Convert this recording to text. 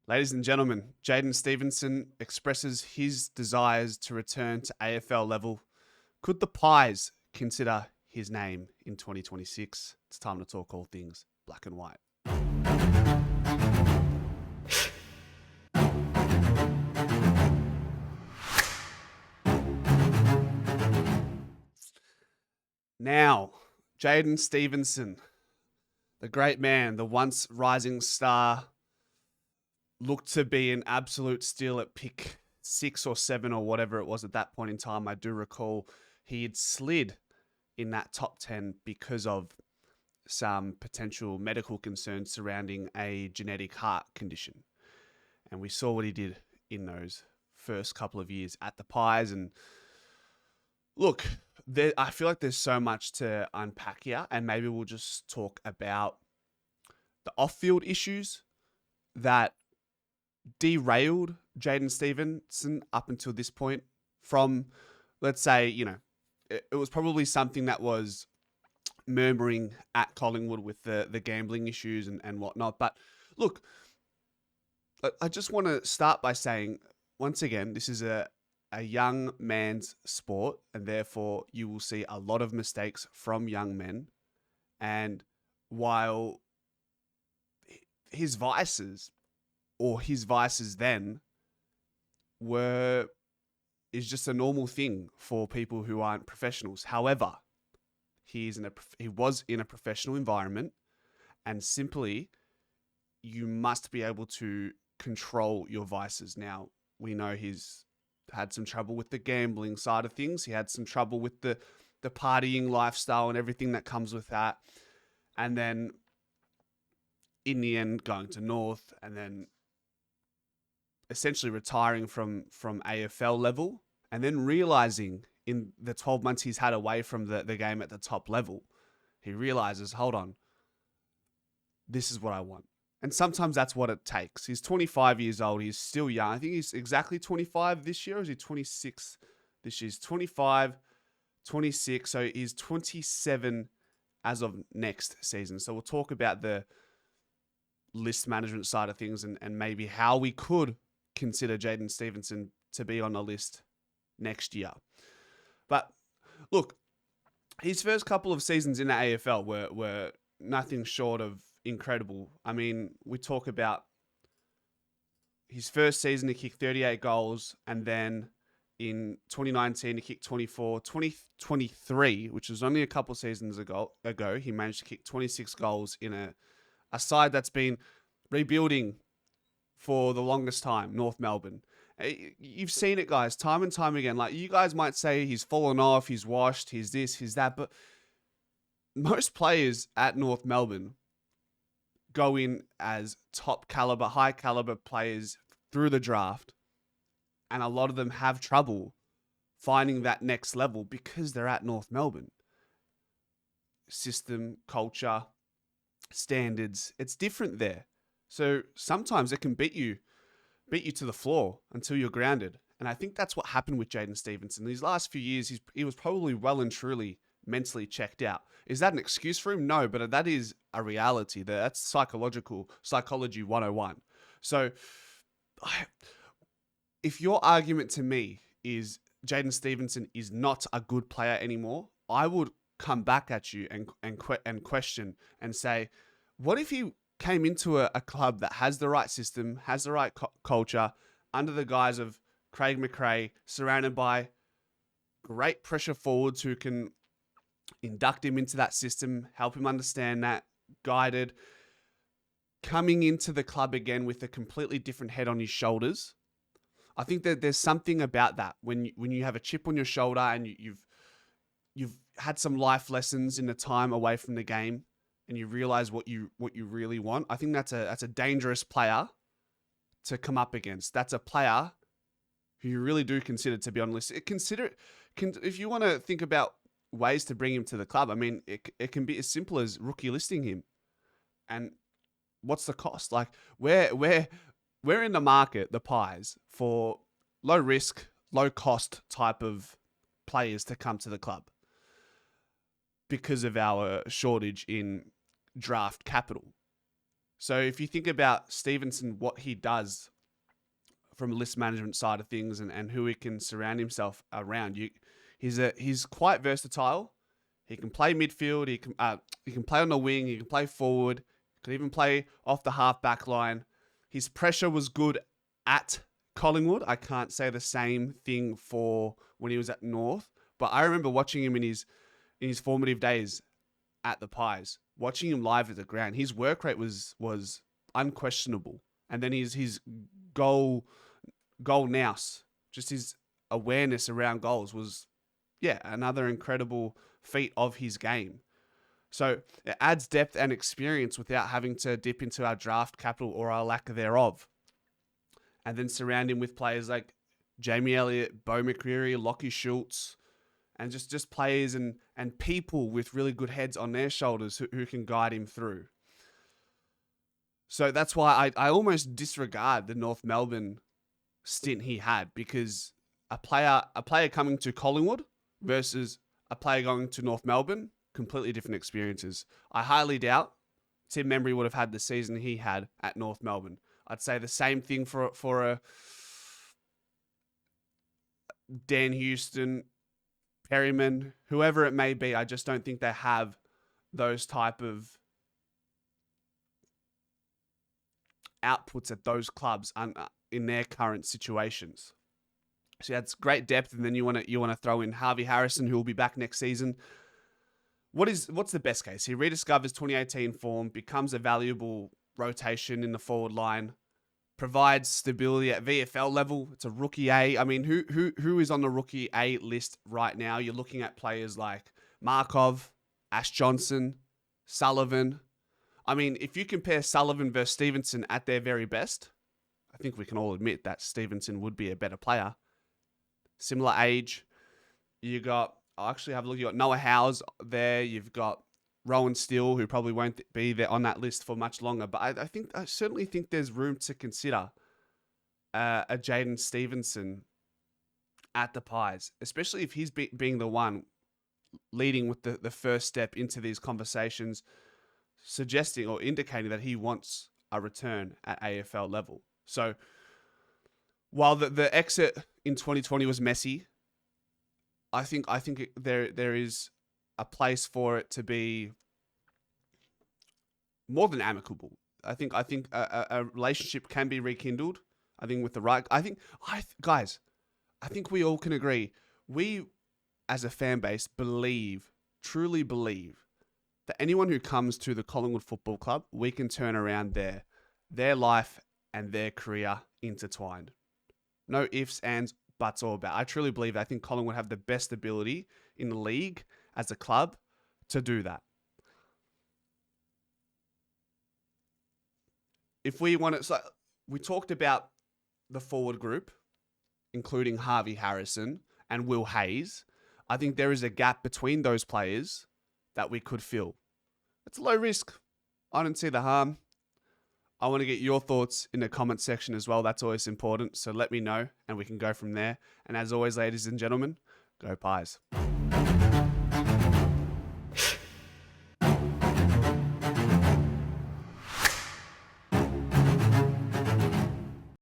Ladies and gentlemen, Jaden Stevenson expresses his desires to return to AFL level. Could the Pies consider his name in 2026? It's time to talk all things black and white. Now, Jaden Stevenson, the great man, the once rising star, looked to be an absolute steal at pick 6 or 7 or whatever it was at that point in time. I do recall he had slid in that top 10 because of some potential medical concerns surrounding a genetic heart condition. And we saw what he did in those first couple of years at the Pies. And look, I feel like there's so much to unpack here, and maybe we'll just talk about the off-field issues that derailed Jaden Stevenson up until this point from, let's say, it was probably something that was murmuring at Collingwood with the gambling issues and whatnot. But look, I just want to start by saying, once again, this is a young man's sport, and therefore you will see a lot of mistakes from young men. And while his vices then is just a normal thing for people who aren't professionals. However, he was in a professional environment, and simply you must be able to control your vices. Now, we know he's had some trouble with the gambling side of things. He had some trouble with the partying lifestyle and everything that comes with that. And then in the end, going to North, and then essentially retiring from AFL level, and then realizing in the 12 months he's had away from the game at the top level, he realizes, hold on, this is what I want. And sometimes that's what it takes. He's 25 years old. He's still young. I think he's exactly 25 this year. Or is he 26 this year? He's 25, 26. So he's 27 as of next season. So we'll talk about the list management side of things and maybe how we could consider Jaden Stevenson to be on the list next year. But look, his first couple of seasons in the AFL were nothing short of incredible. I mean, we talk about his first season, he kicked 38 goals, and then in 2019, he kicked 24. 2023, which was only a couple of seasons ago, he managed to kick 26 goals in a side that's been rebuilding for the longest time, North Melbourne. You've seen it, guys, time and time again. Like, you guys might say he's fallen off, he's washed, he's this, he's that, but most players at North Melbourne go in as top caliber, high caliber players through the draft, and a lot of them have trouble finding that next level because they're at North Melbourne. System, culture, standards, it's different there. So sometimes it can beat you to the floor until you're grounded. And I think that's what happened with Jaden Stevenson. These last few years, he was probably well and truly mentally checked out. Is that an excuse for him? No, but that is a reality. That's psychology 101. So if your argument to me is Jaden Stevenson is not a good player anymore, I would come back at you and question and say, what if he came into a club that has the right system, has the right culture, under the guise of Craig McRae, surrounded by great pressure forwards who can induct him into that system, help him understand that, guided, coming into the club again with a completely different head on his shoulders. I think that there's something about that when you have a chip on your shoulder and you've had some life lessons in the time away from the game, and you realize what you really want. I think that's a dangerous player to come up against. That's a player who you really do consider to be on the list. If you want to think about ways to bring him to the club, I mean, it can be as simple as rookie listing him. And what's the cost? Like, we're in the market, the Pies, for low risk, low cost type of players to come to the club because of our shortage in draft capital. So if you think about Stephenson, what he does from a list management side of things and who he can surround himself around, he's quite versatile. He can play midfield. He can play on the wing. He can play forward. He can even play off the half back line. His pressure was good at Collingwood. I can't say the same thing for when he was at North, but I remember watching him in his formative days at the Pies, watching him live at the ground. His work rate was unquestionable, and then his goal nous, just his awareness around goals was, another incredible feat of his game. So it adds depth and experience without having to dip into our draft capital or our lack thereof. And then surround him with players like Jamie Elliott, Beau McCreary, Lockie Schultz, and just players and people with really good heads on their shoulders who can guide him through. So that's why I almost disregard the North Melbourne stint he had, because a player coming to Collingwood versus a player going to North Melbourne, completely different experiences. I highly doubt Tim Membry would have had the season he had at North Melbourne. I'd say the same thing for a Dan Houston, Perryman, whoever it may be. I just don't think they have those type of outputs at those clubs in their current situations. So that's great depth, and then you want to throw in Harvey Harrison, who will be back next season. What's the best case? He rediscovers 2018 form, becomes a valuable rotation in the forward line, provides stability at VFL level. It's a rookie A. I mean, who is on the rookie A list right now? You're looking at players like Markov, Ash Johnson, Sullivan. I mean, if you compare Sullivan versus Stephenson at their very best, I think we can all admit that Stephenson would be a better player. Similar age. You got Noah Howes there. You've got Rowan Steele, who probably won't be there on that list for much longer. But I certainly think there's room to consider a Jaden Stevenson at the Pies, especially if he's being the one leading with the first step into these conversations, suggesting or indicating that he wants a return at AFL level. So while the exit in 2020 was messy, I think there is a place for it to be more than amicable. I think a relationship can be rekindled. I think with the right. Guys, I think we all can agree. We, as a fan base, truly believe that anyone who comes to the Collingwood Football Club, we can turn around their life and their career intertwined. No ifs, ands, buts, or about. I truly believe that. I think Collingwood have the best ability in the league as a club to do that. If we want to, so we talked about the forward group, including Harvey Harrison and Will Hayes. I think there is a gap between those players that we could fill. It's low risk. I don't see the harm. I want to get your thoughts in the comment section as well. That's always important. So let me know and we can go from there. And as always, ladies and gentlemen, go Pies.